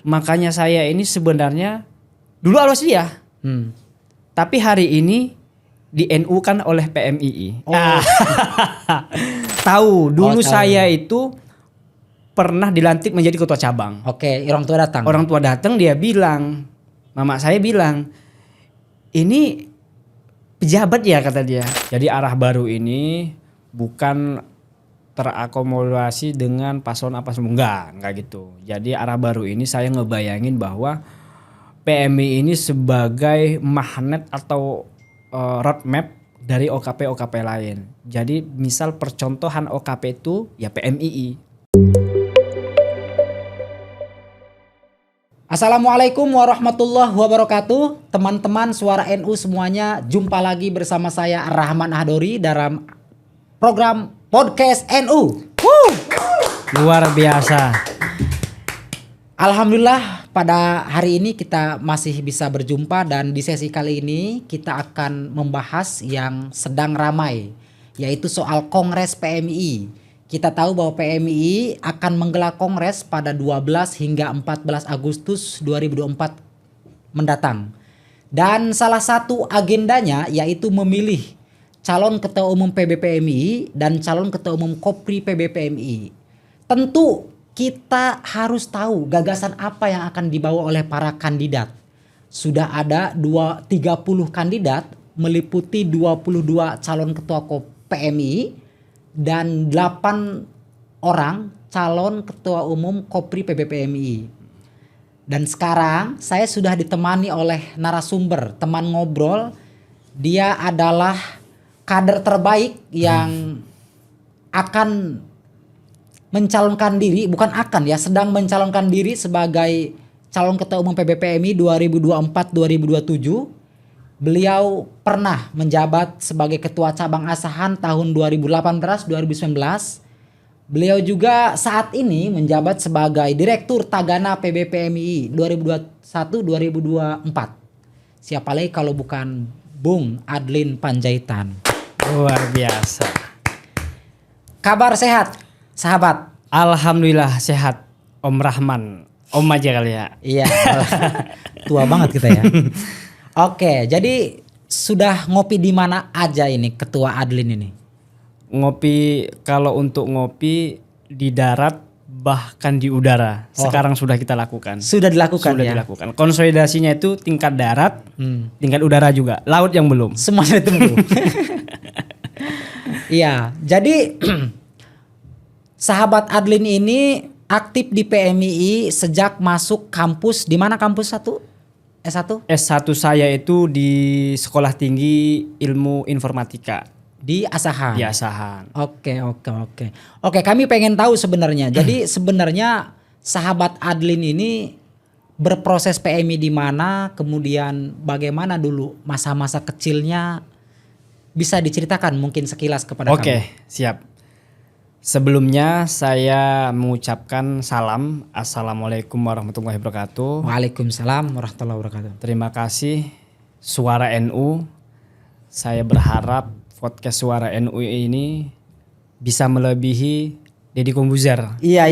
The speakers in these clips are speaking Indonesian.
Makanya saya ini sebenarnya dulu Al-Wasliyah. Tapi hari ini di NU kan oleh PMII. Tahu, dulu saya itu pernah dilantik menjadi ketua cabang. Oke, orang tua datang. Orang tua datang, dia bilang, mama saya bilang, ini pejabat ya kata dia. Jadi arah baru ini bukan terakomodasi dengan paslon apa semua, enggak gitu. Jadi arah baru ini saya ngebayangin bahwa PMI ini sebagai magnet atau roadmap dari OKP-OKP lain. Jadi misal percontohan OKP itu ya PMII. Assalamualaikum warahmatullahi wabarakatuh. Teman-teman Suara NU semuanya, jumpa lagi bersama saya Rahman Ahdori dalam program Podcast NU. Luar biasa. Alhamdulillah pada hari ini kita masih bisa berjumpa dan di sesi kali ini kita akan membahas yang sedang ramai, yaitu soal Kongres PMI. Kita tahu bahwa PMI akan menggelar kongres pada 12 hingga 14 Agustus 2024 mendatang. Dan salah satu agendanya yaitu memilih calon ketua umum PBPMI dan calon ketua umum Kopri PBPMI. Tentu kita harus tahu gagasan apa yang akan dibawa oleh para kandidat. Sudah ada 30 kandidat meliputi 22 calon ketua PMI dan 8 orang calon ketua umum Kopri PBPMI. Dan sekarang saya sudah ditemani oleh narasumber, teman ngobrol. Dia adalah kader terbaik yang akan mencalonkan diri, bukan akan ya, sedang mencalonkan diri sebagai calon ketua umum PBPMI 2024-2027. Beliau pernah menjabat sebagai ketua cabang Asahan tahun 2018-2019. Beliau juga saat ini menjabat sebagai direktur Tagana PBPMI 2021-2024. Siapa lagi kalau bukan Bung Adlin Panjaitan. Luar biasa. Kabar sehat, sahabat? Alhamdulillah sehat, Om Rahman. Om aja kali ya. Iya. Tua banget kita ya. Oke, jadi sudah ngopi di mana aja ini Ketua Adlin ini? Ngopi, kalau untuk ngopi di darat bahkan di udara. Sekarang sudah kita lakukan. Sudah dilakukan Sudah ya? dilakukan. Konsolidasinya itu tingkat darat, tingkat udara juga. Laut yang belum. Semuanya ditunggu. Iya, jadi sahabat Adlin ini aktif di PMII sejak masuk kampus. Di mana kampus satu? S1? S1 saya itu di Sekolah Tinggi Ilmu Informatika. Di Asahan. Di Asahan. Oke, kami pengen tahu sebenarnya. Jadi sebenarnya sahabat Adlin ini berproses PMI di mana, kemudian bagaimana dulu masa-masa kecilnya, bisa diceritakan mungkin sekilas kepada kami. Oke, siap. Sebelumnya saya mengucapkan salam. Assalamualaikum warahmatullahi wabarakatuh. Waalaikumsalam warahmatullahi wabarakatuh. Terima kasih Suara NU. Saya berharap podcast Suara NU ini bisa melebihi Deddy Kombuzer. Iya.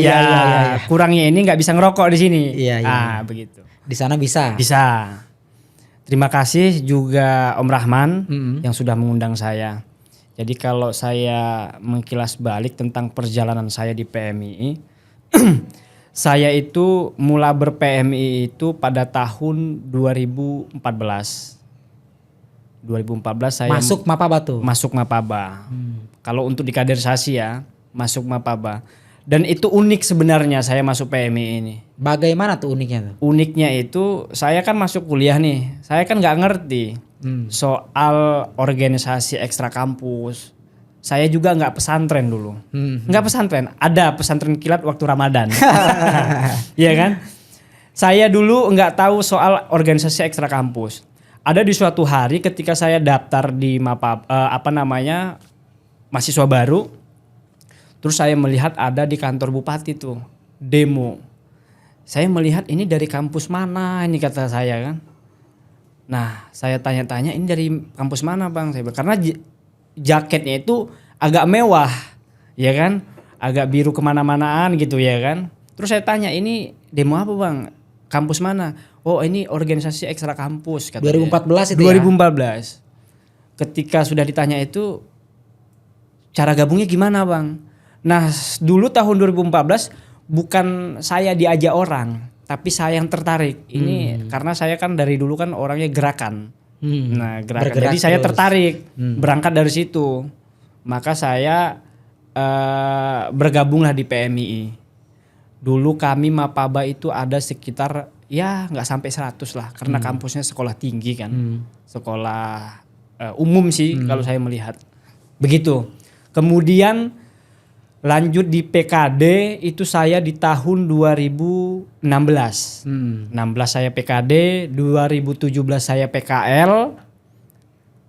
Kurangnya ini nggak bisa ngerokok di sini. Iya. Begitu. Di sana bisa. Bisa. Terima kasih juga Om Rahman yang sudah mengundang saya. Jadi kalau saya mengkilas balik tentang perjalanan saya di PMII, saya itu mulai ber-PMI itu pada tahun 2014. 2014 saya masuk Mapaba tuh. Masuk Mapaba. Kalau untuk di kaderisasi ya, masuk Mapaba. Dan itu unik sebenarnya saya masuk PMI ini. Bagaimana tuh uniknya tuh? Uniknya itu saya kan masuk kuliah nih. Saya kan nggak ngerti soal organisasi ekstra kampus. Saya juga nggak pesantren dulu. Nggak pesantren. Ada pesantren kilat waktu Ramadan. Iya kan? Saya dulu nggak tahu soal organisasi ekstra kampus. Ada di suatu hari ketika saya daftar di mahasiswa baru. Terus saya melihat ada di kantor bupati tuh demo. Saya melihat ini dari kampus mana ini kata saya kan. Nah saya tanya-tanya ini dari kampus mana bang? Saya bilang, karena jaketnya itu agak mewah ya kan. Agak biru kemana-manaan gitu ya kan. Terus saya tanya ini demo apa bang? Kampus mana? Oh ini organisasi ekstra kampus. 2014 itu 2014. Ketika sudah ditanya itu, cara gabungnya gimana bang? Nah dulu tahun 2014 bukan saya diajak orang, tapi saya yang tertarik. Ini karena saya kan dari dulu kan orangnya gerakan. Nah gerakan. Bergerak Jadi saya terus. tertarik berangkat dari situ. Maka saya bergabunglah di PMII. Dulu kami Mapaba itu ada sekitar ya nggak sampai 100 lah, karena kampusnya sekolah tinggi kan, sekolah umum sih kalau saya melihat begitu. Kemudian lanjut di PKD itu saya di tahun 2016. 16 saya PKD, 2017 saya PKL.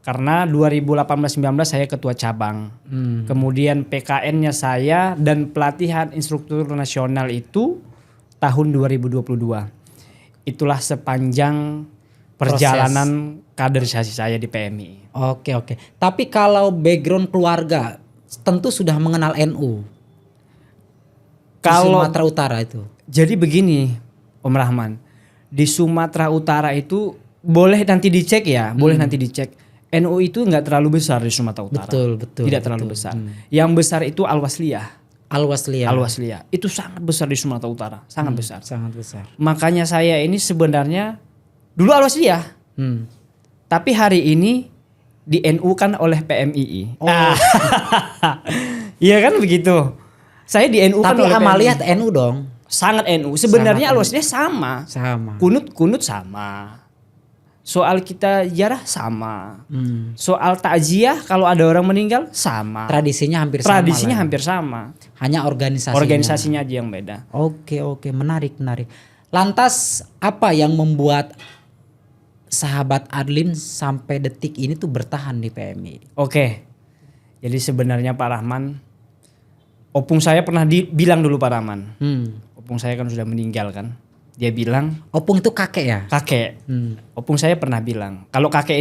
Karena 2018-19 saya ketua cabang. Kemudian PKN-nya saya dan pelatihan instruktur nasional itu tahun 2022. Itulah sepanjang perjalanan kaderisasi saya di PMI. Oke. Tapi kalau background keluarga tentu sudah mengenal NU. Kalau Sumatera Utara itu. jadi begini, Om Rahman, di Sumatera Utara itu boleh nanti dicek ya, boleh nanti dicek. NU itu nggak terlalu besar di Sumatera Utara. Betul. Tidak terlalu besar. Yang besar itu Al-Wasliyah. Al-Wasliyah. Itu sangat besar di Sumatera Utara, sangat besar. Sangat besar. Makanya saya ini sebenarnya dulu Al-Wasliyah, tapi hari ini di NU kan oleh PMII. Iya kan begitu. Saya di NU kan Tapi oleh Amaliyah PMII. NU dong. Sangat NU. Sebenarnya Al-Wasliyah sama. Sama. Kunut sama. Soal kita jarah sama. Soal takziah kalau ada orang meninggal sama. Tradisinya hampir sama. Tradisinya lah. hampir sama. Hanya organisasinya. Organisasinya aja yang beda. Oke, menarik. Lantas apa yang membuat sahabat Adlin sampai detik ini tuh bertahan di PMI? Oke. Jadi sebenarnya Pak Rahman, opung saya pernah bilang dulu Pak Rahman. Opung saya kan sudah meninggal kan. Dia bilang, Opung itu kakek ya? kakek. Opung saya pernah bilang, kalau kakek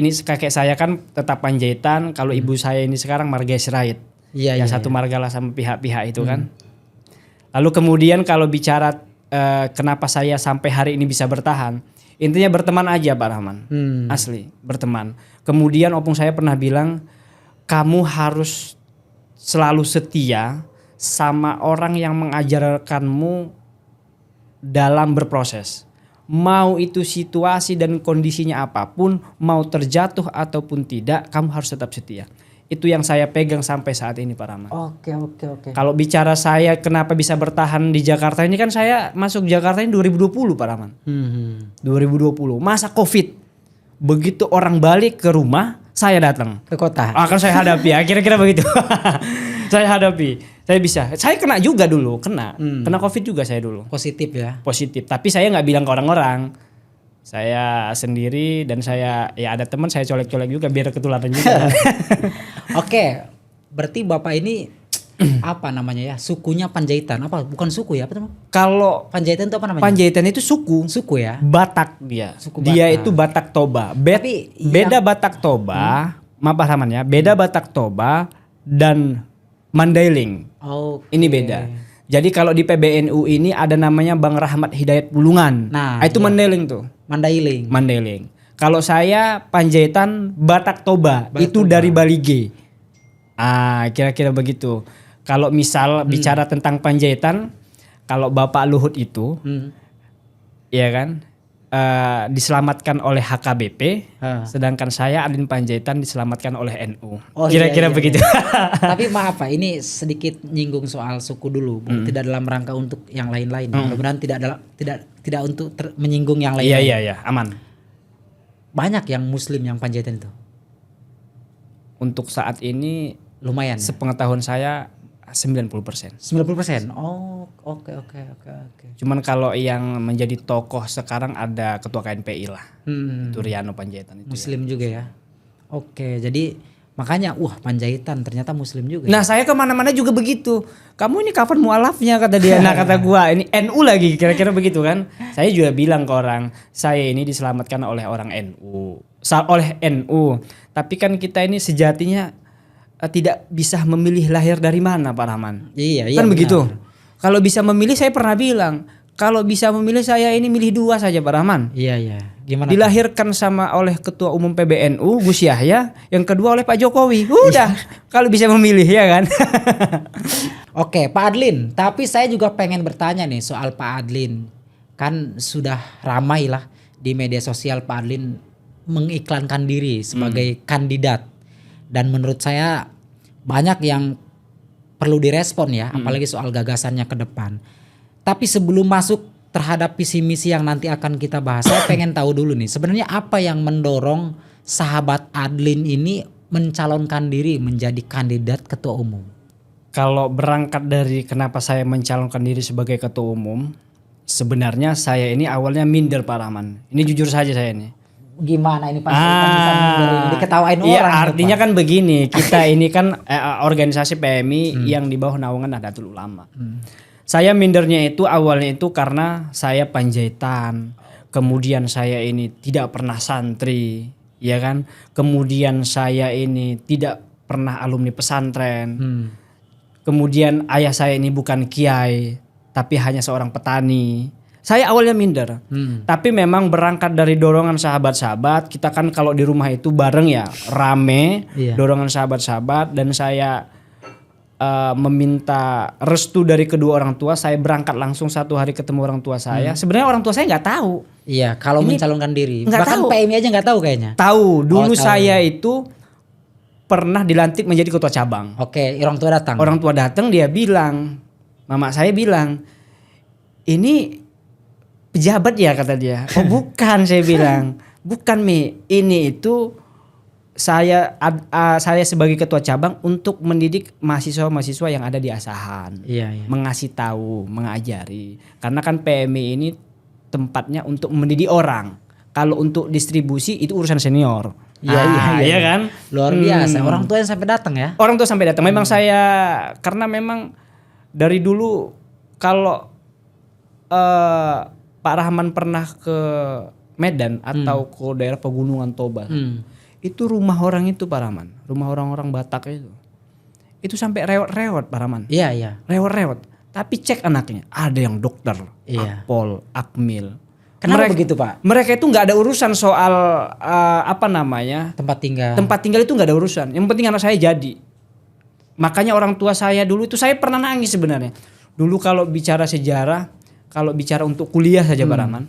saya kan tetap Panjaitan, kalau ibu saya ini sekarang marga Sirait. Iya. Satu marga lah sama pihak-pihak itu kan. Lalu kemudian kalau bicara kenapa saya sampai hari ini bisa bertahan, intinya berteman aja Pak Rahman. Asli, berteman. Kemudian opung saya pernah bilang, kamu harus selalu setia sama orang yang mengajarkanmu dalam berproses. Mau itu situasi dan kondisinya apapun, mau terjatuh ataupun tidak, kamu harus tetap setia. Itu yang saya pegang sampai saat ini Pak Rahman. Oke. Kalau bicara saya kenapa bisa bertahan di Jakarta ini kan saya masuk Jakarta ini 2020 Pak Rahman. 2020 masa Covid. Begitu orang balik ke rumah, saya datang. Ke kota. Akan saya hadapi ya, kira-kira begitu. Saya hadapi. Saya bisa. Saya kena juga dulu, kena Covid juga saya dulu. Positif ya. Positif. Tapi saya nggak bilang ke orang-orang. Saya sendiri dan saya ya ada teman saya colek-colek juga biar ketularan juga. Oke. Berarti Bapak ini apa namanya ya? Sukunya Panjaitan. Apa? Bukan suku ya? Apa namanya? Kalau Panjaitan itu apa namanya? Panjaitan itu suku. Suku ya. Batak dia. Suku Dia Batak. itu Batak Toba. Tapi Beda Batak Toba, maaf Pak Rahman ya. Beda Batak Toba dan Mandailing. Oke. Ini beda. Jadi kalau di PBNU ini ada namanya Bang Rahmat Hidayat Pulungan. Nah, itu iya. Mandailing tuh. Mandailing. Kalau saya Panjaitan Batak Toba, itu Toba. dari Balige. Kira-kira begitu. Kalau misal bicara tentang Panjaitan, kalau Bapak Luhut itu, ya kan, diselamatkan oleh HKBP, sedangkan saya Adlin Panjaitan diselamatkan oleh NU. Oh, Kira-kira iya. begitu. Tapi maaf Pak, ini sedikit nyinggung soal suku dulu, tidak dalam rangka untuk yang lain-lain. Mudah-mudahan tidak untuk menyinggung yang lain. Iya, aman. Banyak yang Muslim yang Panjaitan itu. Untuk saat ini, Lumayan. sepengetahuan saya 90%. 90%. Oh, oke. Cuman kalau yang menjadi tokoh sekarang ada ketua KNPI lah. Itu Riano Panjaitan itu. Muslim juga ya. Oke, jadi makanya Panjaitan ternyata Muslim juga. Nah saya kemana-mana juga begitu. Kamu ini kapan mualafnya kata dia. Nah kata gua ini NU lagi kira-kira begitu kan. Saya juga bilang ke orang, saya ini diselamatkan oleh orang NU. Oleh NU. Tapi kan kita ini sejatinya tidak bisa memilih lahir dari mana Pak Rahman. Iya. Kan benar. begitu. Kalau bisa memilih saya pernah bilang, kalau bisa memilih saya ini milih 2 saja Pak Rahman. Iya. Gimana? Dilahirkan oleh Ketua Umum PBNU Gus Yahya, yang kedua oleh Pak Jokowi. Udah, kalau bisa memilih ya kan. Oke, Pak Adlin. Tapi saya juga pengen bertanya nih soal Pak Adlin. Kan sudah ramai lah di media sosial Pak Adlin mengiklankan diri sebagai kandidat. Dan menurut saya banyak yang perlu direspon ya, apalagi soal gagasannya ke depan. Tapi sebelum masuk terhadap visi misi yang nanti akan kita bahas, saya pengen tahu dulu nih, sebenarnya apa yang mendorong sahabat Adlin ini mencalonkan diri menjadi kandidat ketua umum? Kalau berangkat dari kenapa saya mencalonkan diri sebagai ketua umum, sebenarnya saya ini awalnya minder Pak Rahman. Ini jujur saja saya ini. Gimana ini Pak? Bisa minder ini, diketawain iya, orang. artinya kan begini, kita ini kan organisasi PMI yang di bawah naungan Nahdlatul Ulama. Saya mindernya itu awalnya itu karena saya Panjaitan, kemudian saya ini tidak pernah santri, ya kan? Kemudian saya ini tidak pernah alumni pesantren. Kemudian ayah saya ini bukan kiai, tapi hanya seorang petani. Saya awalnya minder. Tapi memang berangkat dari dorongan sahabat-sahabat, kita kan kalau di rumah itu bareng ya, rame, dorongan sahabat-sahabat, dan saya meminta restu dari kedua orang tua. Saya berangkat langsung 1 hari ketemu orang tua saya. Sebenarnya orang tua saya nggak tahu. Iya, kalau Ini mencalonkan diri. nggak Bahkan tahu. PMI aja nggak tahu kayaknya. Tahu, dulu tahu. saya itu pernah dilantik menjadi ketua cabang. Oke, orang tua datang. Orang tua datang, dia bilang, mama saya bilang, ini pejabat ya kata dia. Oh bukan, saya bilang. Bukan Mi, ini itu saya sebagai ketua cabang untuk mendidik mahasiswa-mahasiswa yang ada di Asahan. Iya. Mengasih tahu, mengajari. Karena kan PMI ini tempatnya untuk mendidik orang. Kalau untuk distribusi itu urusan senior. Iya kan? Luar biasa. Orang tua yang sampai datang ya. Orang tua sampai datang. Memang saya, karena memang dari dulu kalau Pak Rahman pernah ke Medan atau ke daerah pegunungan Toba, itu rumah orang itu Pak Rahman, rumah orang-orang Batak itu sampai rewot-rewot Pak Rahman. Iya. Rewot-rewot. Tapi cek anaknya, ada yang dokter, Iya. Akpol, Akmil. Kenapa begitu Pak? Mereka itu nggak ada urusan soal Tempat tinggal. tempat tinggal itu nggak ada urusan. Yang penting anak saya jadi. Makanya orang tua saya dulu itu, saya pernah nangis sebenarnya. Dulu kalau bicara sejarah, kalau bicara untuk kuliah saja Pak Rahman.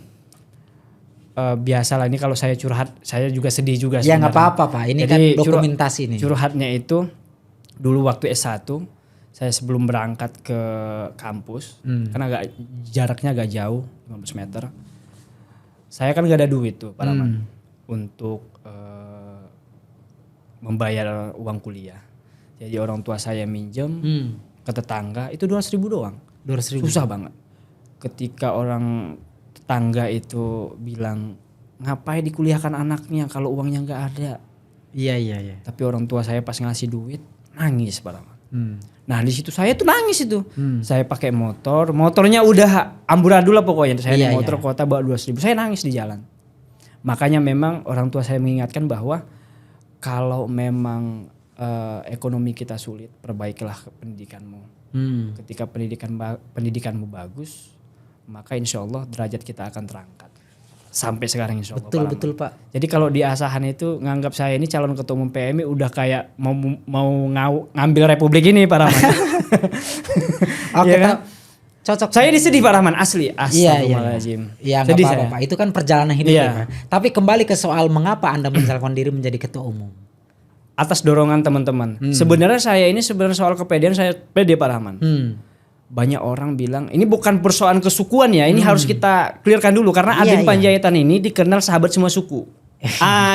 Biasalah ini kalau saya curhat, saya juga sedih juga Ya sebenarnya. nggak apa-apa Pak, ini Jadi, kan dokumentasi nih. Curhatnya itu dulu waktu S1, saya sebelum berangkat ke kampus, karena jaraknya agak jauh, 15 meter. Saya kan gak ada duit tuh Pak Rahman untuk membayar uang kuliah. Jadi orang tua saya minjem ke tetangga itu 200.000 doang. 200.000. Susah banget. Ketika orang tetangga itu bilang, ngapain dikuliahkan anaknya kalau uangnya nggak ada. Iya. Tapi orang tua saya pas ngasih duit nangis Pak Rahman. Nah di situ saya tuh nangis itu. Saya pakai motornya udah amburadul lah pokoknya. Saya naik motor kota bawa 200.000. Saya nangis di jalan. Makanya memang orang tua saya mengingatkan bahwa kalau memang ekonomi kita sulit, perbaikilah pendidikanmu. Ketika pendidikanmu bagus, maka insya Allah derajat kita akan terangkat. Sampai sekarang insya Allah. Betul Pak. Jadi kalau di Asahan itu nganggap saya ini calon ketua umum PMI udah kayak mau ngambil republik ini Pak Rahman. Oke, ya kan? Cocok. Saya disedih Pak Rahman asli. Iya. Astagfirullahaladzim. Ya nggak Sedih apa-apa saya. Pak. Itu kan perjalanan hidup Iya. ya Pak. Tapi kembali ke soal mengapa Anda mencalonkan diri menjadi ketua umum. Atas dorongan teman-teman. Sebenarnya saya ini soal kepedean saya pede Pak Rahman. Banyak orang bilang ini bukan persoalan kesukuan ya, ini harus kita clearkan dulu karena Adlin Panjaitan ini dikenal sahabat semua suku.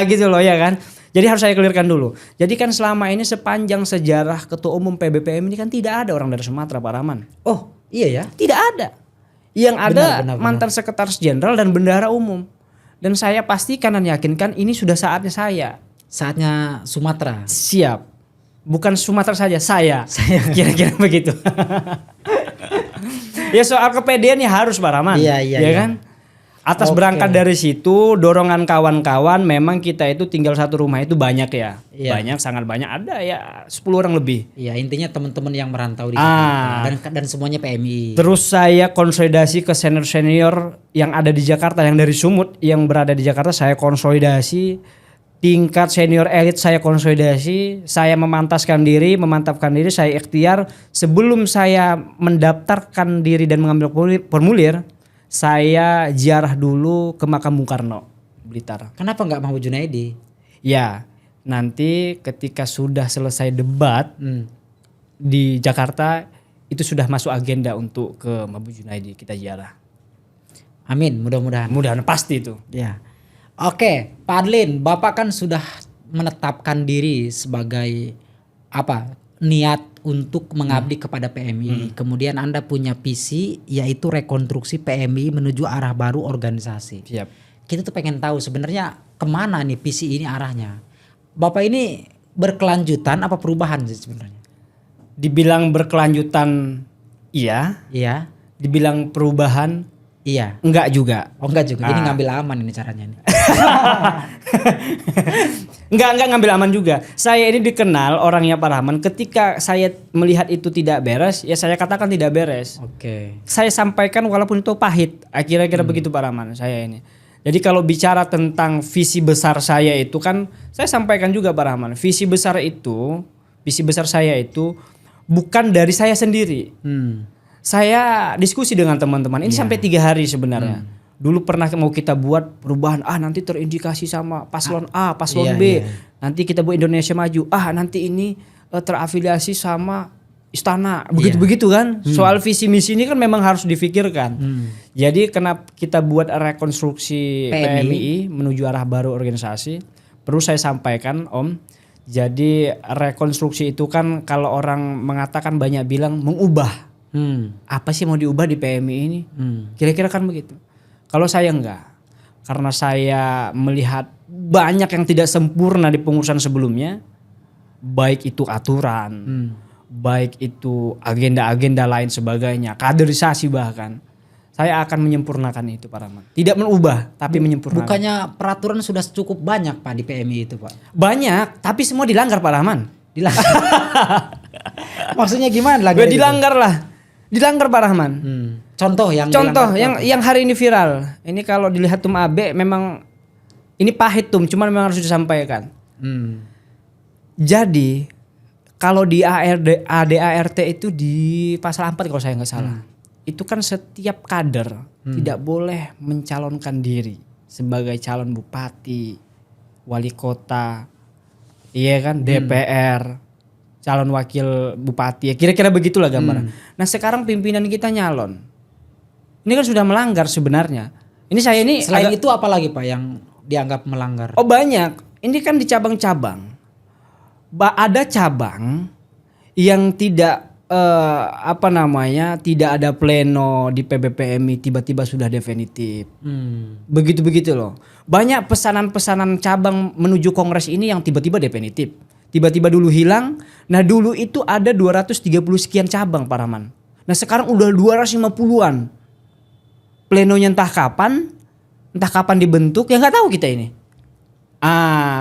Gitu loh ya kan. Jadi harus saya clearkan dulu. Jadi kan selama ini sepanjang sejarah ketua umum PBPM ini kan tidak ada orang dari Sumatera Pak Rahman. Oh iya ya. Tidak ada. Yang ada Benar. mantan sekretaris jenderal dan bendahara umum. Dan saya pastikan dan yakinkan ini sudah saatnya saya. Saatnya Sumatera. Siap. Bukan Sumatera saja, saya. Kira-kira begitu. Ya soal kepedean ya harus Pak Rahman. Iya. kan? Atas Oke. berangkat dari situ, dorongan kawan-kawan, memang kita itu tinggal satu rumah itu banyak ya. Iya. Banyak, sangat banyak. Ada ya 10 orang lebih. Ya intinya teman-teman yang merantau di Jakarta dan semuanya PMI. Terus saya konsolidasi ke senior-senior yang ada di Jakarta, yang dari Sumut, yang berada di Jakarta saya konsolidasi. Tingkat senior elit saya konsolidasi. Saya memantapkan diri, saya ikhtiar. Sebelum saya mendaftarkan diri dan mengambil formulir, saya ziarah dulu ke makam Bung Karno, Blitar. Kenapa nggak Mahmud Junaidi? Ya, nanti ketika sudah selesai debat di Jakarta, itu sudah masuk agenda untuk ke Mahmud Junaidi kita ziarah. Amin, mudah-mudahan. Mudah-mudahan pasti itu. Ya. Oke, Pak Adlin, Bapak kan sudah menetapkan diri sebagai niat untuk mengabdi kepada PMI. Kemudian Anda punya visi yaitu rekonstruksi PMI menuju arah baru organisasi. Siap. Kita tuh pengen tahu sebenarnya kemana nih visi ini arahnya. Bapak ini berkelanjutan apa perubahan sih sebenarnya? Dibilang berkelanjutan iya, Iya, dibilang perubahan iya. enggak juga. Oh enggak juga, ini ngambil aman ini caranya nih. Enggak ngambil aman juga. Saya ini dikenal orangnya Pak Rahman. Ketika saya melihat itu tidak beres, ya saya katakan tidak beres. Oke. Saya sampaikan walaupun itu pahit. Kira-kira begitu Pak Rahman saya ini. Jadi kalau bicara tentang visi besar saya itu kan saya sampaikan juga Pak Rahman. Visi besar saya itu bukan dari saya sendiri. Saya diskusi dengan teman-teman. Ini sampai 3 hari sebenarnya. Dulu pernah mau kita buat perubahan, nanti terindikasi sama paslon A, paslon B. Nanti kita buat Indonesia Maju. Nanti ini terafiliasi sama istana. Begitu-begitu kan. Soal visi misi ini kan memang harus difikirkan. Jadi kenapa kita buat rekonstruksi PMI menuju arah baru organisasi? Perlu saya sampaikan Om. Jadi rekonstruksi itu kan kalau orang mengatakan banyak bilang mengubah. Apa sih mau diubah di PMI ini? Kira-kira kan begitu. Kalau saya enggak. Karena saya melihat banyak yang tidak sempurna di pengurusan sebelumnya. Baik itu aturan, baik itu agenda-agenda lain sebagainya, kaderisasi bahkan. Saya akan menyempurnakan itu Pak Rahman. Tidak mengubah tapi menyempurnakan. Bukannya peraturan sudah cukup banyak Pak di PMI itu Pak? Banyak, tapi semua dilanggar Pak Rahman. Dilanggar. Maksudnya gimana lagi? Dilanggar lah. Dilanggar Pak Rahman. Contoh yang hari ini viral. Ini kalau dilihat Tum AB memang ini pahit Tum, cuman memang harus disampaikan. Jadi kalau di ADART itu di pasal 4 kalau saya nggak salah. Itu kan setiap kader tidak boleh mencalonkan diri sebagai calon bupati, wali kota, iya kan, DPR, calon wakil bupati, ya kira-kira begitulah gambaran. Nah sekarang pimpinan kita nyalon. Ini kan sudah melanggar sebenarnya. Ini saya ini selain itu apa lagi Pak yang dianggap melanggar? Oh banyak. Ini kan di cabang-cabang. Ada cabang yang tidak tidak ada pleno di PBPMI tiba-tiba sudah definitif. Begitu-begitu loh. Banyak pesanan-pesanan cabang menuju kongres ini yang tiba-tiba definitif. Tiba-tiba dulu hilang. Nah dulu itu ada 230 sekian cabang Pak Rahman. Nah sekarang udah 250-an. Plenonya entah kapan dibentuk, ya nggak tahu kita ini.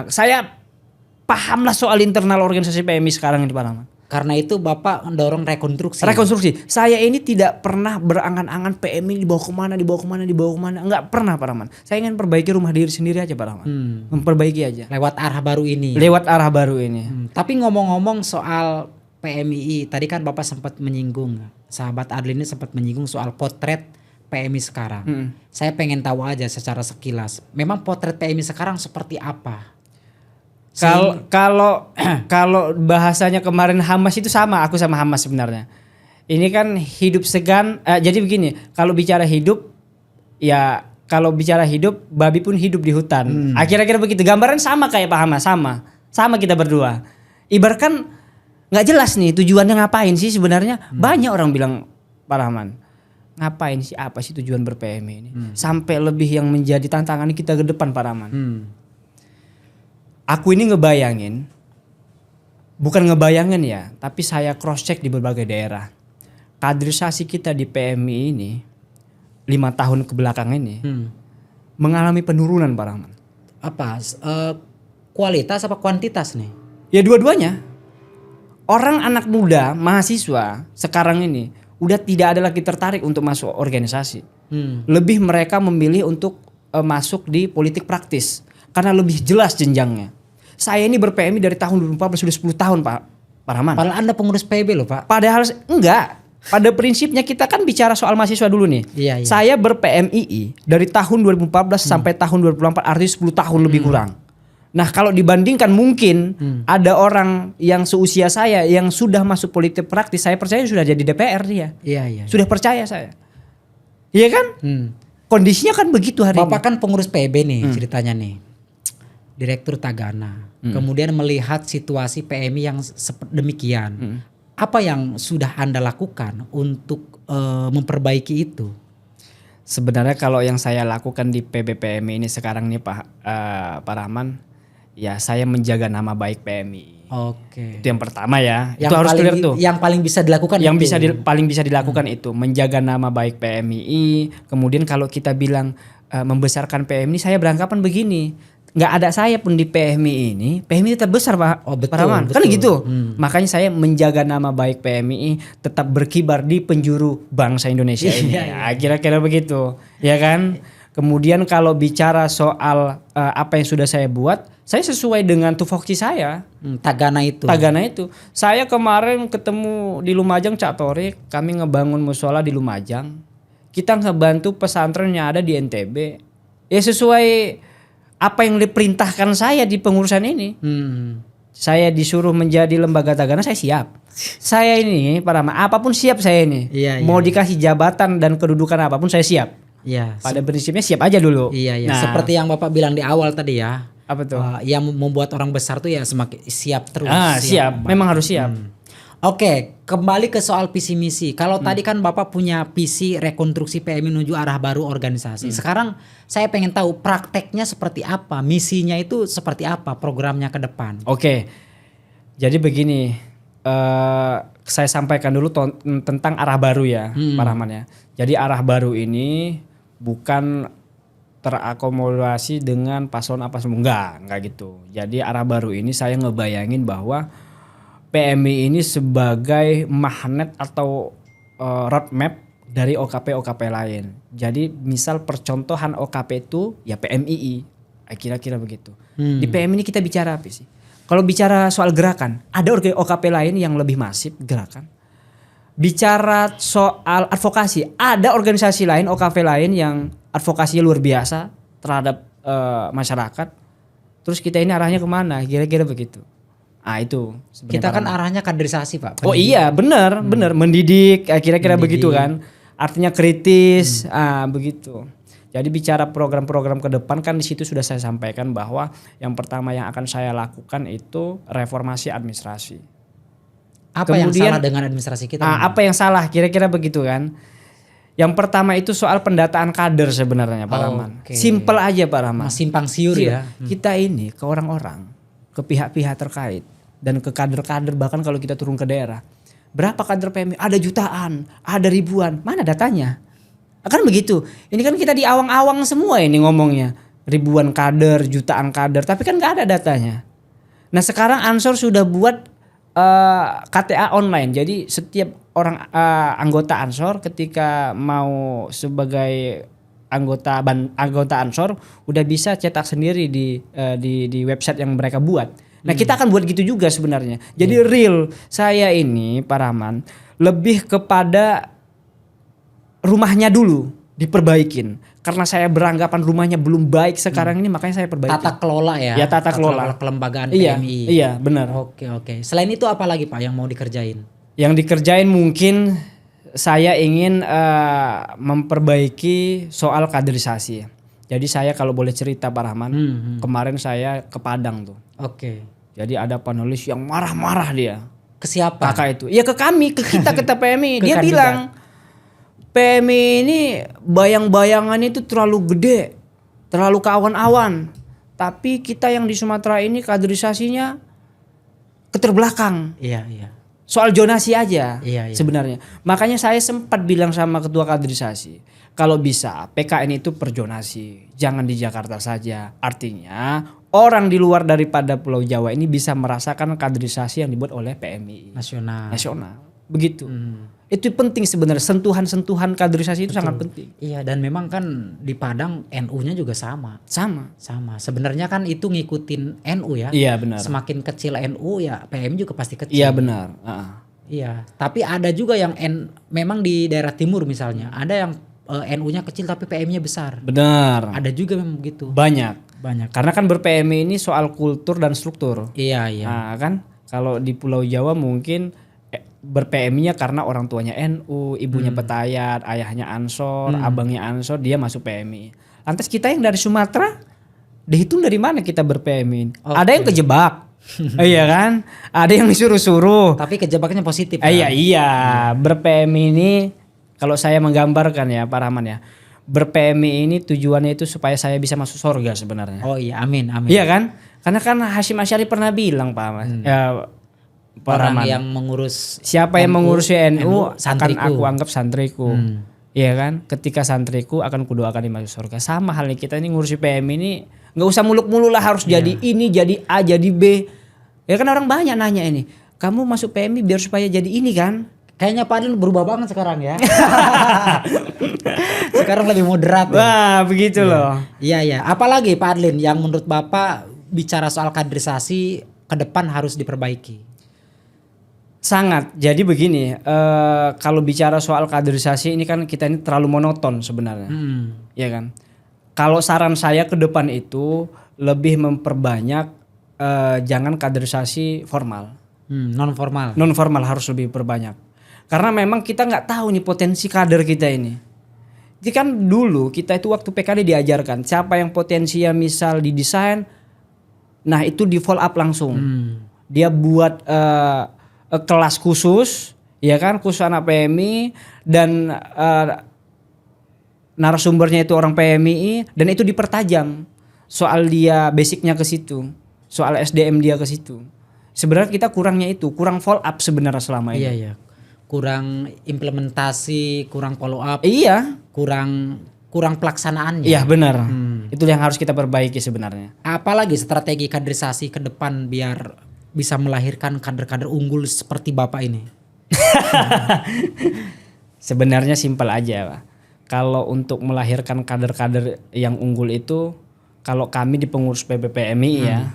Saya pahamlah soal internal organisasi PMI sekarang ini Pak Rahman. Karena itu Bapak mendorong rekonstruksi. Saya ini tidak pernah berangan-angan PMI dibawa kemana. Nggak pernah Pak Rahman. Saya ingin perbaiki rumah diri sendiri aja Pak Rahman. Memperbaiki aja. Lewat arah baru ini. Tapi ngomong-ngomong soal PMI, tadi kan Bapak sempat menyinggung, sahabat Adlin ini sempat menyinggung soal potret PMI sekarang. Saya pengen tahu aja secara sekilas. Memang potret PMI sekarang seperti apa? Kalau bahasanya kemarin Hamas itu sama, aku sama Hamas sebenarnya. Ini kan hidup segan. Jadi begini, kalau bicara hidup, babi pun hidup di hutan. Kira-kira begitu. Gambaran sama kayak Pak Hamas, sama kita berdua. Ibaratkan nggak jelas nih tujuannya ngapain sih sebenarnya. Banyak orang bilang Pak Rahman, ngapain sih, apa sih tujuan ber-PMI ini? Sampai lebih yang menjadi tantangan kita ke depan Pak Rahman. Aku ini bukan ngebayangin ya, tapi saya cross check di berbagai daerah. Kaderisasi kita di PMI ini 5 tahun ke belakang ini mengalami penurunan Pak Rahman. Apa? Kualitas apa kuantitas nih? Ya dua-duanya. Orang anak muda, mahasiswa sekarang ini udah tidak ada lagi tertarik untuk masuk organisasi. Lebih mereka memilih untuk masuk di politik praktis karena lebih jelas jenjangnya. Saya ini ber-PMI dari tahun 2014 sudah 10 tahun Pak Rahman. Padahal Anda pengurus PB loh Pak. Padahal enggak. Pada prinsipnya kita kan bicara soal mahasiswa dulu nih. Iya, iya. Saya ber-PMII dari tahun 2014 sampai tahun 2024, artinya 10 tahun lebih kurang. Nah kalau dibandingkan mungkin ada orang yang seusia saya yang sudah masuk politik praktis, saya percaya sudah jadi DPR dia. Iya. Sudah percaya saya. Iya kan? Kondisinya kan begitu hari Bapak ini. kan pengurus PB nih ceritanya nih. Direktur Tagana. Kemudian melihat situasi PMI yang demikian. Apa yang sudah Anda lakukan untuk memperbaiki itu? Sebenarnya kalau yang saya lakukan di PBPMI ini sekarang nih Pak Rahman, ya saya menjaga nama baik PMI. Oke. Itu yang pertama ya. Yang Itu harus paling clear tuh. Yang paling bisa dilakukan Yang itu. bisa paling bisa dilakukan itu menjaga nama baik PMI. Kemudian kalau kita bilang membesarkan PMI, saya beranggapan begini. Nggak ada saya pun di PMI ini, PMI tetap besar Pak. Oh, betul, Pak Rahman. Kan betul. gitu. Makanya saya menjaga nama baik PMI tetap berkibar di penjuru bangsa Indonesia ini. Iya, Ya, kira-kira begitu. Ya kan? Kemudian kalau bicara soal apa yang sudah saya buat, saya sesuai dengan tupoksi saya. Tagana itu. Tagana itu. Saya kemarin ketemu di Lumajang Cak Torik, kami ngebangun musola di Lumajang. Kita ngebantu pesantren yang ada di NTB. Ya sesuai apa yang diperintahkan saya di pengurusan ini. Saya disuruh menjadi lembaga Tagana, saya siap. Saya ini Pak Rahman, apapun siap saya ini. Iya, Mau iya. dikasih jabatan dan kedudukan apapun saya siap. Iya. Pada prinsipnya siap aja dulu. Iya. Nah, Seperti yang Bapak bilang di awal tadi ya. apa tuh? Yang membuat orang besar tuh ya semakin siap terus. Siap. Memang harus siap. Oke, kembali ke soal visi misi. Kalau tadi kan Bapak punya visi rekonstruksi PMI menuju arah baru organisasi. Sekarang saya pengen tahu prakteknya seperti apa, misinya itu seperti apa, programnya ke depan. Oke. Jadi begini, saya sampaikan dulu tentang arah baru ya, Pak Rahman ya. Jadi arah baru ini bukan terakomodasi dengan paslon apa semua, enggak gitu. Jadi arah baru ini saya ngebayangin bahwa PMI ini sebagai magnet atau roadmap dari OKP-OKP lain. Jadi misal percontohan OKP itu ya PMII, kira-kira begitu. Di PMI ini kita bicara apa sih? Kalau bicara soal gerakan, ada OKP lain yang lebih masif gerakan. Bicara soal advokasi, ada organisasi lain, OKP lain yang advokasinya luar biasa terhadap masyarakat. Terus kita ini arahnya kemana? Kira-kira begitu. Itu sebenarnya Kita kan arahnya kaderisasi Pak. Oh iya benar mendidik kira-kira begitu kan, artinya kritis begitu. Jadi bicara program-program ke depan kan di situ sudah saya sampaikan bahwa yang pertama yang akan saya lakukan itu reformasi administrasi. Apa yang salah dengan administrasi kita? Apa yang salah kira-kira begitu kan? Yang pertama itu soal pendataan kader sebenarnya Pak Rahman. Simple aja Pak Rahman. Simpang siur ya. Kita ini ke orang-orang, ke pihak-pihak terkait dan ke kader-kader, bahkan kalau kita turun ke daerah, berapa kader PMI? Ada jutaan, ada ribuan, mana datanya? Kan begitu. Ini kan kita di awang-awang semua ini ngomongnya, ribuan kader, jutaan kader, tapi kan nggak ada datanya. Nah sekarang Ansor sudah buat KTA online, jadi setiap orang anggota Ansor ketika mau sebagai anggota Ansor udah bisa cetak sendiri di website yang mereka buat. Nah kita akan buat gitu juga sebenarnya. Jadi real saya ini Pak Rahman lebih kepada rumahnya dulu diperbaikin. Karena saya beranggapan rumahnya belum baik sekarang ini, makanya saya perbaiki. Tata kelola ya. Ya tata kelola kelembagaan iya, PMI. Iya benar. Oke. Selain itu apa lagi Pak yang mau dikerjain? Yang dikerjain mungkin saya ingin memperbaiki soal kaderisasi. Jadi saya kalau boleh cerita Pak Rahman, kemarin saya ke Padang tuh. Oke. Jadi ada panelis yang marah-marah dia. Ke siapa? Kakak itu. Ya ke kami, ke kita PMI. Ke Dia kandidat. bilang PMI ini bayang-bayangan itu terlalu gede, terlalu keawan-awan. Tapi kita yang di Sumatera ini kaderisasinya keterbelakang. Iya. Soal zonasi aja Iya, iya. sebenarnya. Makanya saya sempat bilang sama ketua kaderisasi, kalau bisa PKN itu per zonasi, jangan di Jakarta saja. Artinya orang di luar daripada Pulau Jawa ini bisa merasakan kaderisasi yang dibuat oleh PMI nasional. Begitu. Itu penting sebenarnya, sentuhan-sentuhan kaderisasi itu sangat penting. Iya, dan memang kan di Padang NU-nya juga sama. Sama. Sebenarnya kan itu ngikutin NU ya. Iya benar. Semakin kecil NU ya PM juga pasti kecil. Iya benar. Iya, tapi ada juga yang memang di daerah timur misalnya, ada yang NU-nya kecil tapi PM-nya besar. Benar. Ada juga memang begitu. Banyak. Banyak. Karena kan ber-PMI ini soal kultur dan struktur. Iya, iya. Nah, kan kalau di Pulau Jawa mungkin ber-PMI-nya karena orang tuanya NU, ibunya Petayat, ayahnya Ansor, abangnya Ansor, dia masuk PMI. Lantas kita yang dari Sumatera dihitung dari mana kita ber-PMI? Ada yang kejebak. Iya kan? Ada yang disuruh-suruh. Tapi kejebaknya positif. Kan? Iya, ber-PMI ini kalau saya menggambarkan ya Pak Rahman ya, ber-PMI ini tujuannya itu supaya saya bisa masuk surga sebenarnya. Oh iya, amin, amin. Iya kan? Karena kan Hasyim Asy'ari pernah bilang Pak Mas, ya Pak Orang Rahman, yang mengurus siapa yang mengurusi NU akan santriku. aku anggap santriku. Iya kan? Ketika santriku akan kudoakan di masuk surga. Sama halnya kita ini ngurusi PMI ini nggak usah muluk-muluk lah harus jadi ini, jadi A, jadi B. Ya kan orang banyak nanya ini, kamu masuk PMI biar supaya jadi ini kan? Kayaknya Pak Adlin berubah banget sekarang ya. Sekarang lebih moderat. Ya? Wah begitu loh. Iya, iya. Apalagi Pak Adlin yang menurut Bapak bicara soal kaderisasi ke depan harus diperbaiki? Sangat. Jadi begini, kalau bicara soal kaderisasi ini kan kita ini terlalu monoton sebenarnya. Ya kan? Kalau saran saya ke depan itu lebih memperbanyak jangan kaderisasi formal. Non formal. Non formal harus lebih perbanyak. Karena memang kita nggak tahu nih potensi kader kita ini. Jadi kan dulu kita itu waktu PKD diajarkan siapa yang potensinya misal didesain, nah itu di follow up langsung. Dia buat kelas khusus, ya kan, khusus anak PMI dan narasumbernya itu orang PMI dan itu dipertajam soal dia basicnya ke situ, soal SDM dia ke situ. Sebenarnya kita kurangnya itu, kurang follow up sebenarnya selama ini. Iya, iya. Kurang implementasi, kurang follow up. Iya. Kurang pelaksanaannya. Iya benar. Itu yang harus kita perbaiki sebenarnya. Apalagi strategi kaderisasi ke depan biar bisa melahirkan kader-kader unggul seperti Bapak ini? Sebenarnya simpel aja Pak. Kalau untuk melahirkan kader-kader yang unggul itu, kalau kami di pengurus PPPMI ya,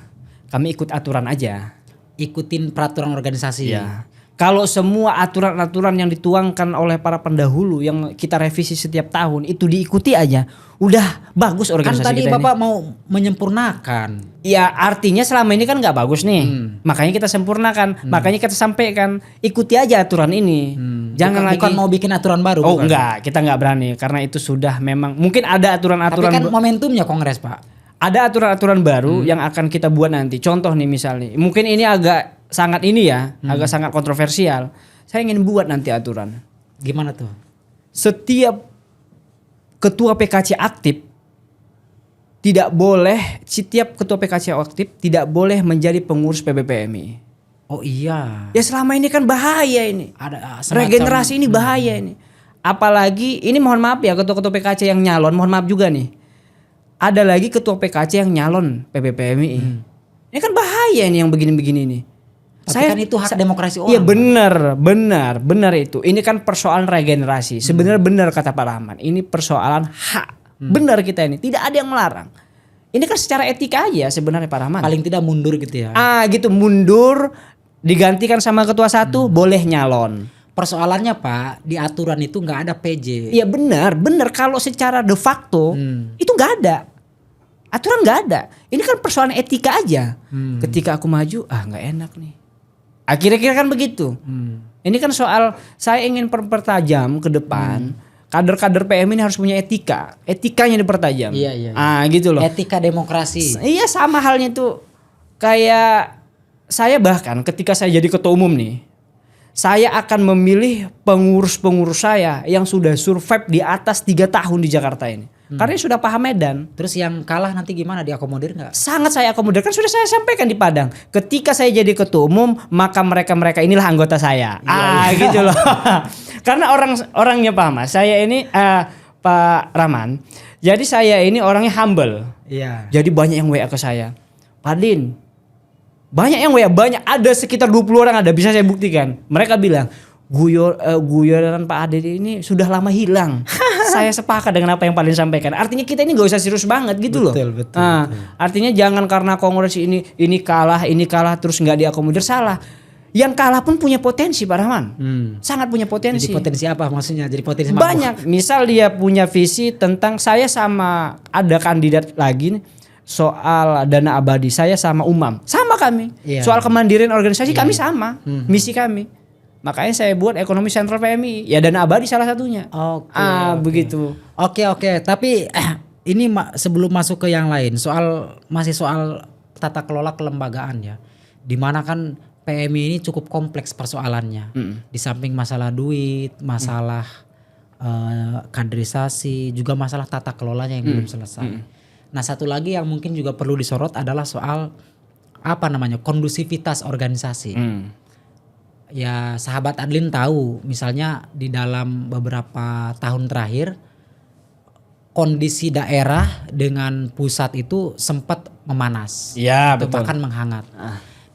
kami ikut aturan aja. Ikutin peraturan organisasi. Ya. Kalau semua aturan-aturan yang dituangkan oleh para pendahulu yang kita revisi setiap tahun itu diikuti aja, udah bagus organisasi Kan tadi kita Bapak ini. mau menyempurnakan. Ya artinya selama ini kan nggak bagus nih, makanya kita sempurnakan, makanya kita sampaikan ikuti aja aturan ini, jangan lagi. Bukan mau bikin aturan baru. Oh bukan? enggak, kita nggak berani karena itu sudah memang mungkin ada Tapi aturan-aturan. kan momentumnya kongres Pak. Ada aturan-aturan baru yang akan kita buat nanti. Contoh nih misalnya, mungkin ini agak sangat ini ya, agak sangat kontroversial. Saya ingin buat nanti aturan. Gimana tuh? Setiap ketua PKC aktif tidak boleh, setiap ketua PKC aktif tidak boleh menjadi pengurus PPPMI. Oh iya. Ya selama ini kan bahaya ini. Ada semacam- Regenerasi ini bahaya ini. Apalagi ini mohon maaf ya ketua-ketua PKC yang nyalon, mohon maaf juga nih. Ada lagi ketua PKC yang nyalon PPPMI. Ini kan bahaya ini yang begini-begini nih. Tapi kan itu hak demokrasi orang. Iya benar itu. Ini kan persoalan regenerasi. Sebenarnya benar kata Pak Rahman. Ini persoalan hak. Benar kita ini. Tidak ada yang melarang. Ini kan secara etika aja sebenarnya Pak Rahman. Paling tidak mundur gitu ya. Gitu mundur digantikan sama ketua satu boleh nyalon. Persoalannya Pak, di aturan itu nggak ada PJ. Iya benar. Kalau secara de facto itu nggak ada. Aturan nggak ada. Ini kan persoalan etika aja. Ketika aku maju, nggak enak nih. Kira-kira kan begitu. Ini kan soal saya ingin pertajam ke depan. Kader-kader PM ini harus punya etika. Etikanya dipertajam. Iya. Gitu loh. Etika demokrasi. Iya sama halnya tuh. Kayak saya bahkan ketika saya jadi ketua umum nih. Saya akan memilih pengurus-pengurus saya yang sudah survive di atas 3 tahun di Jakarta ini. Karena sudah paham medan. Terus yang kalah nanti gimana, diakomodir nggak? Sangat saya akomodir, kan sudah saya sampaikan di Padang. Ketika saya jadi ketua umum, maka mereka inilah anggota saya. Gitu loh. Karena orangnya paham, Mas. Saya ini Pak Rahman. Jadi saya ini orangnya humble. Iya. Jadi banyak yang WA ke saya. Pak Adlin, banyak yang WA, banyak, ada sekitar 20 orang ada, bisa saya buktikan. Mereka bilang, guyonan Pak Adlin ini sudah lama hilang. Saya sepakat dengan apa yang Pak Adlin sampaikan. Artinya kita ini gak usah serius banget gitu loh. Betul. Artinya jangan karena kongres ini kalah terus nggak diakomodir, salah. Yang kalah pun punya potensi Pak Rahman. Sangat punya potensi. Jadi potensi apa maksudnya? Jadi potensi banyak. Misal dia punya visi tentang, saya sama ada kandidat lagi nih, soal dana abadi, saya sama Umam. Sama kami. Iya. Soal kemandirian organisasi kami sama. Misi kami. Makanya saya buat ekonomi sentral PMI. Ya dana abadi salah satunya. Oke. Begitu. Oke. Tapi ini sebelum masuk ke yang lain, masih soal tata kelola kelembagaan ya. Dimana kan PMI ini cukup kompleks persoalannya. Di samping masalah duit, masalah kaderisasi, juga masalah tata kelolanya yang belum selesai. Nah, satu lagi yang mungkin juga perlu disorot adalah soal kondusivitas organisasi. Ya, sahabat Adlin tahu, misalnya di dalam beberapa tahun terakhir kondisi daerah dengan pusat itu sempat memanas. Iya, atau betul. bahkan menghangat.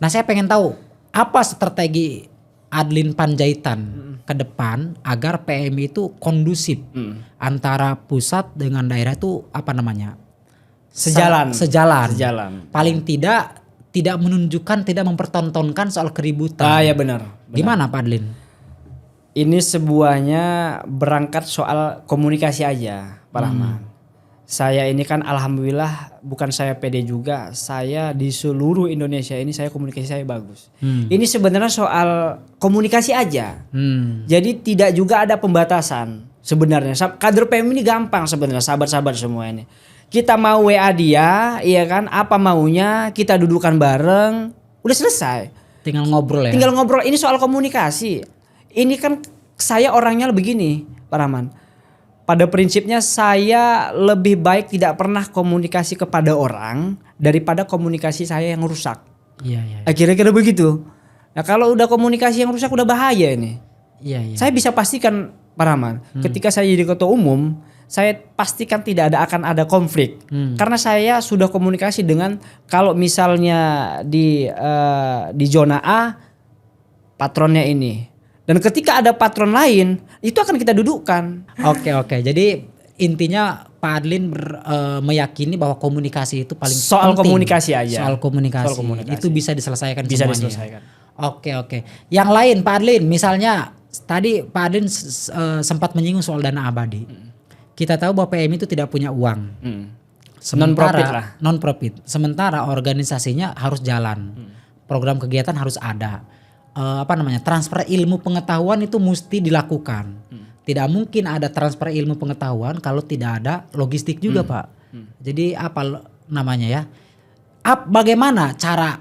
Nah, saya pengen tahu apa strategi Adlin Panjaitan ke depan agar PMI itu kondusif antara pusat dengan daerah itu Sejalan. Paling tidak menunjukkan, tidak mempertontonkan soal keributan. Ya benar. Gimana Pak Adlin? Ini sebuahnya berangkat soal komunikasi aja Pak Rahman. Saya ini kan alhamdulillah, bukan saya pede juga, saya di seluruh Indonesia ini saya komunikasi saya bagus. Ini sebenarnya soal komunikasi aja. Jadi tidak juga ada pembatasan sebenarnya. Kader PMI ini gampang sebenarnya, sahabat-sahabat semua ini. Kita mau WA dia, iya kan, apa maunya, kita dudukan bareng, udah selesai. Tinggal ngobrol ya. Tinggal ngobrol, ini soal komunikasi. Ini kan saya orangnya begini, Pak Rahman. Pada prinsipnya saya lebih baik tidak pernah komunikasi kepada orang daripada komunikasi saya yang rusak. Iya. Kira-kira begitu. Nah, kalau udah komunikasi yang rusak udah bahaya ini. Iya. Saya bisa pastikan Pak Rahman, ketika saya jadi ketua umum, saya pastikan tidak akan ada konflik. Karena saya sudah komunikasi dengan, kalau misalnya di zona A patronnya ini, dan ketika ada patron lain itu akan kita dudukkan. Oke. Jadi intinya Pak Adlin meyakini bahwa komunikasi itu paling soal penting. Komunikasi aja. Soal komunikasi. Itu bisa diselesaikan bisa semuanya. Diselesaikan. Oke. Yang lain Pak Adlin, misalnya tadi Pak Adlin sempat menyinggung soal dana abadi. Kita tahu bahwa PMI itu tidak punya uang. Non-profit. Sementara organisasinya harus jalan. Program kegiatan harus ada. Transfer ilmu pengetahuan itu mesti dilakukan. Tidak mungkin ada transfer ilmu pengetahuan kalau tidak ada logistik juga, Pak. Jadi bagaimana cara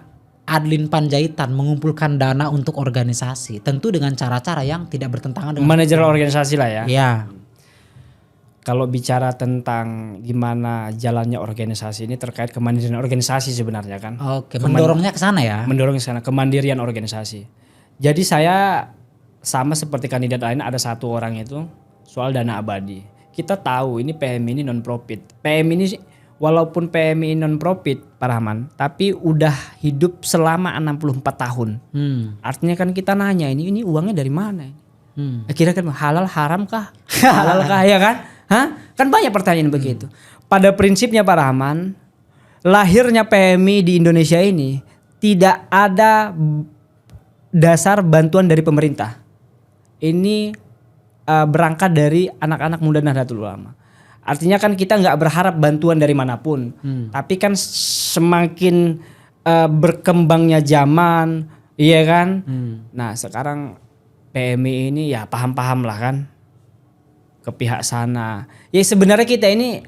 Adlin Panjaitan mengumpulkan dana untuk organisasi? Tentu dengan cara-cara yang tidak bertentangan dengan manajer organisasi lah ya. Iya. Kalau bicara tentang gimana jalannya organisasi ini terkait kemandirian organisasi sebenarnya kan. Oke, mendorongnya ke sana ya. Mendorong ke sana, kemandirian organisasi. Jadi saya sama seperti kandidat lain, ada satu orang itu soal dana abadi. Kita tahu ini PMI ini non profit. PMI ini walaupun PMI non profit Pak Rahman, tapi udah hidup selama 64 tahun. Artinya kan kita nanya ini uangnya dari mana? Kira-kira halal haram kah? Halal kah ya kan? Kan banyak pertanyaan begitu. Pada prinsipnya Pak Rahman, lahirnya PMI di Indonesia ini tidak ada dasar bantuan dari pemerintah. Ini berangkat dari anak-anak muda Nahdlatul Ulama. Artinya kan kita nggak berharap bantuan dari manapun. Tapi kan semakin berkembangnya zaman, iya kan? Nah sekarang PMI ini ya paham-paham lah kan ke pihak sana. Ya sebenarnya kita ini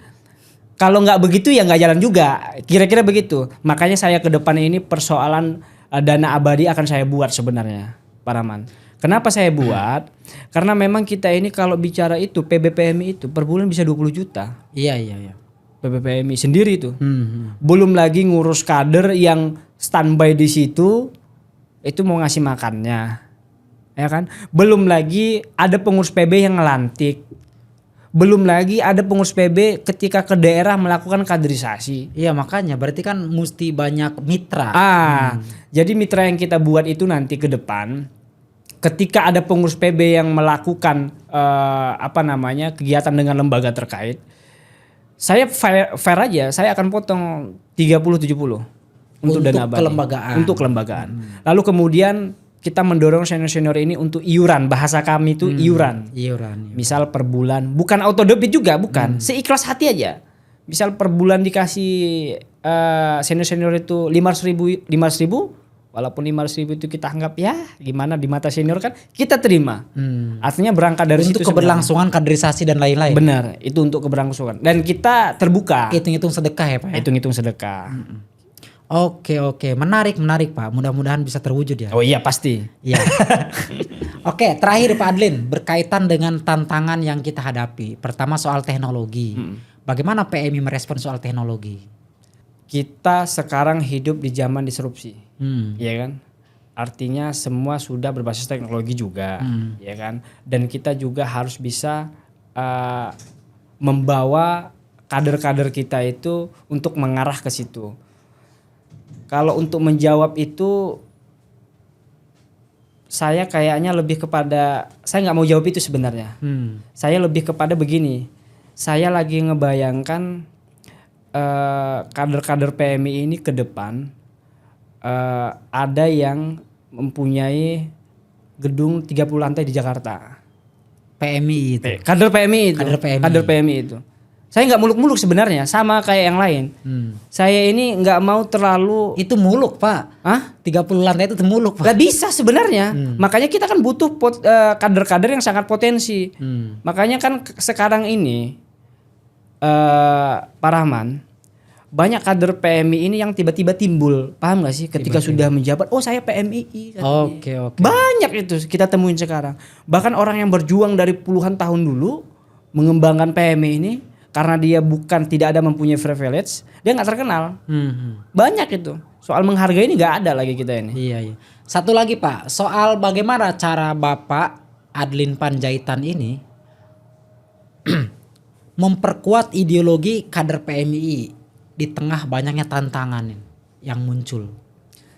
kalau nggak begitu ya nggak jalan juga. Kira-kira begitu. Makanya saya ke depan ini persoalan dana abadi akan saya buat sebenarnya, Pak Rahman. Kenapa saya buat? Karena memang kita ini kalau bicara itu PBPMI itu per bulan bisa 20 juta. Iya. PBPMI sendiri itu. Hmm. Belum lagi ngurus kader yang standby di situ itu mau ngasih makannya. Ya kan? Belum lagi ada pengurus PB yang ngelantik. Belum lagi ada pengurus PB ketika ke daerah melakukan kaderisasi. Iya, makanya berarti kan mesti banyak mitra. Jadi mitra yang kita buat itu nanti ke depan ketika ada pengurus PB yang melakukan kegiatan dengan lembaga terkait, saya fair aja, saya akan potong 30-70 untuk dana abadi. Untuk kelembagaan. Lalu kemudian kita mendorong senior-senior ini untuk iuran, bahasa kami itu iuran. Misal per bulan, bukan auto debit juga, bukan. Seikhlas hati aja. Misal per bulan dikasih senior-senior itu 500 ribu, walaupun 500 ribu itu kita anggap ya gimana di mata senior kan kita terima. Artinya berangkat dari untuk situ keberlangsungan kaderisasi dan lain-lain. Benar, itu untuk keberlangsungan. Dan kita terbuka. Hitung-hitung sedekah ya Pak ya? Hitung-hitung sedekah. Oke. Menarik Pak. Mudah-mudahan bisa terwujud ya. Oh iya pasti. Iya. Oke, terakhir Pak Adlin, berkaitan dengan tantangan yang kita hadapi. Pertama soal teknologi. Bagaimana PMI merespon soal teknologi? Kita sekarang hidup di zaman disrupsi. Ya kan? Artinya semua sudah berbasis teknologi juga, ya kan? Dan kita juga harus bisa membawa kader-kader kita itu untuk mengarah ke situ. Kalau untuk menjawab itu saya kayaknya lebih kepada, saya nggak mau jawab itu sebenarnya. Saya lebih kepada begini, saya lagi ngebayangkan kader-kader PMI ini ke depan ada yang mempunyai gedung 30 lantai di Jakarta. PMI itu. Kader PMI itu. Kader PMI itu. Saya nggak muluk-muluk sebenarnya, sama kayak yang lain. Saya ini nggak mau terlalu. Itu muluk Pak. 30 lantai itu muluk Pak. Gak bisa sebenarnya. Makanya kita kan butuh kader-kader yang sangat potensi. Makanya kan sekarang ini Pak Rahman, banyak kader PMI ini yang tiba-tiba timbul, paham gak sih? Ketika sudah menjabat, oh saya PMI. Oke. Banyak itu kita temuin sekarang. Bahkan orang yang berjuang dari puluhan tahun dulu mengembangkan PMI ini, karena dia tidak ada mempunyai privilege, dia nggak terkenal. Banyak itu. Soal menghargai ini nggak ada lagi kita ini. Iya. Satu lagi Pak, soal bagaimana cara Bapak Adlin Panjaitan ini memperkuat ideologi kader PMI di tengah banyaknya tantangan yang muncul.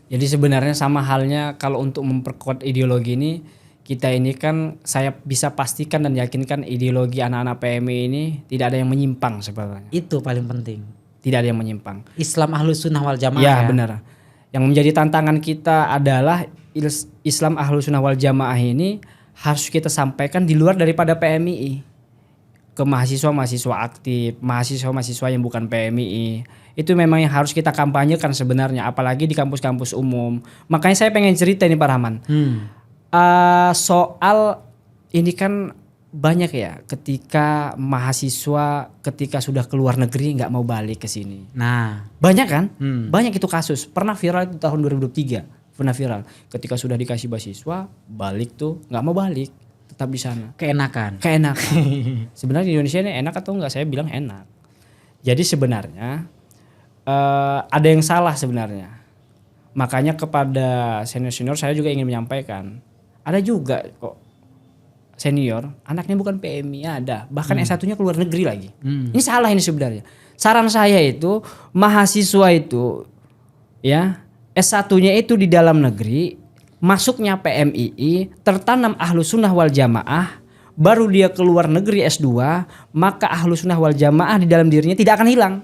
Jadi sebenarnya sama halnya kalau untuk memperkuat ideologi ini, kita ini kan saya bisa pastikan dan yakinkan ideologi anak-anak PMI ini tidak ada yang menyimpang sebenarnya. Itu paling penting. Tidak ada yang menyimpang. Islam Ahlus Sunnah wal Jamaah. Ya benar. Yang menjadi tantangan kita adalah Islam Ahlus Sunnah wal Jamaah ini harus kita sampaikan di luar daripada PMI. Ke mahasiswa-mahasiswa aktif, mahasiswa-mahasiswa yang bukan PMI. Itu memang yang harus kita kampanyekan sebenarnya, apalagi di kampus-kampus umum. Makanya saya pengen cerita nih Pak Rahman. Soal ini kan banyak ya, ketika mahasiswa ketika sudah keluar negeri nggak mau balik ke sini. Nah, banyak kan? Banyak itu kasus. Pernah viral itu tahun 2023. Pernah viral. Ketika sudah dikasih beasiswa, balik tuh nggak mau balik, tetap di sana. Keenakan. Sebenarnya di Indonesia ini enak atau enggak? Saya bilang enak. Jadi sebenarnya ada yang salah sebenarnya. Makanya kepada senior-senior saya juga ingin menyampaikan. Ada juga kok senior, anaknya bukan PMI ada. Bahkan S1-nya keluar negeri lagi. Ini salah ini sebenarnya. Saran saya itu mahasiswa itu ya S1-nya itu di dalam negeri, masuknya PMII, tertanam Ahlus Sunnah wal Jamaah, baru dia keluar negeri S2, maka Ahlus Sunnah wal Jamaah di dalam dirinya tidak akan hilang.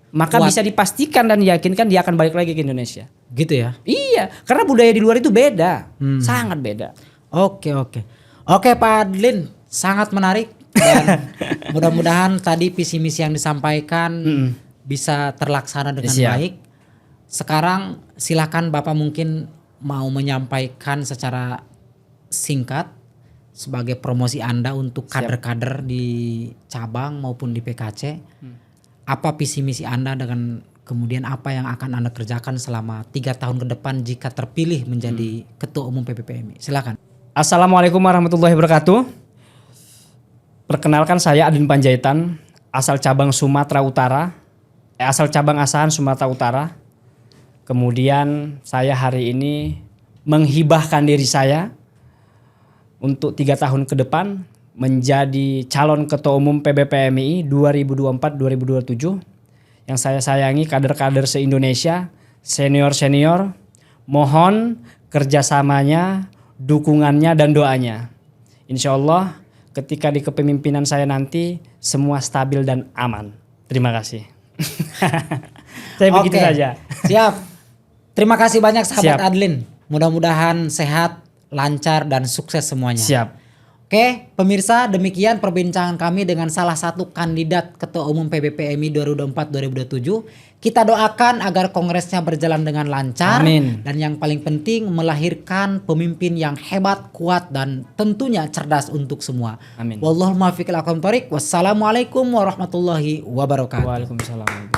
Maka bisa dipastikan dan diyakinkan dia akan balik lagi ke Indonesia. Gitu ya? Iya, karena budaya di luar itu beda, sangat beda. Oke Pak Adlin, sangat menarik dan mudah-mudahan tadi visi misi yang disampaikan bisa terlaksana dengan baik. Sekarang silakan Bapak mungkin mau menyampaikan secara singkat sebagai promosi Anda untuk kader-kader di cabang maupun di PKC. Apa visi misi Anda dengan kemudian apa yang akan Anda kerjakan selama 3 tahun ke depan jika terpilih menjadi Ketua Umum PBPMI? Silakan. Assalamualaikum warahmatullahi wabarakatuh. Perkenalkan saya Adin Panjaitan, asal cabang asahan Sumatera Utara. Kemudian saya hari ini menghibahkan diri saya untuk 3 tahun ke depan menjadi calon Ketua Umum PBPMI 2024-2027. Yang saya sayangi kader-kader se-Indonesia, senior-senior, mohon kerjasamanya, dukungannya dan doanya. Insya Allah ketika di kepemimpinan saya nanti semua stabil dan aman. Terima kasih. Saya begitu Oke, saja. Siap. Terima kasih banyak sahabat Siap. Adlin. Mudah-mudahan sehat, lancar dan sukses semuanya. Siap. Oke, pemirsa, demikian perbincangan kami dengan salah satu kandidat Ketua Umum PBPMI 2024-2027. Kita doakan agar kongresnya berjalan dengan lancar. Amin. Dan yang paling penting melahirkan pemimpin yang hebat, kuat dan tentunya cerdas untuk semua. Amin. Wallahul muwaffiq ila aqwamit thoriq. Wassalamualaikum warahmatullahi wabarakatuh. Waalaikumsalam.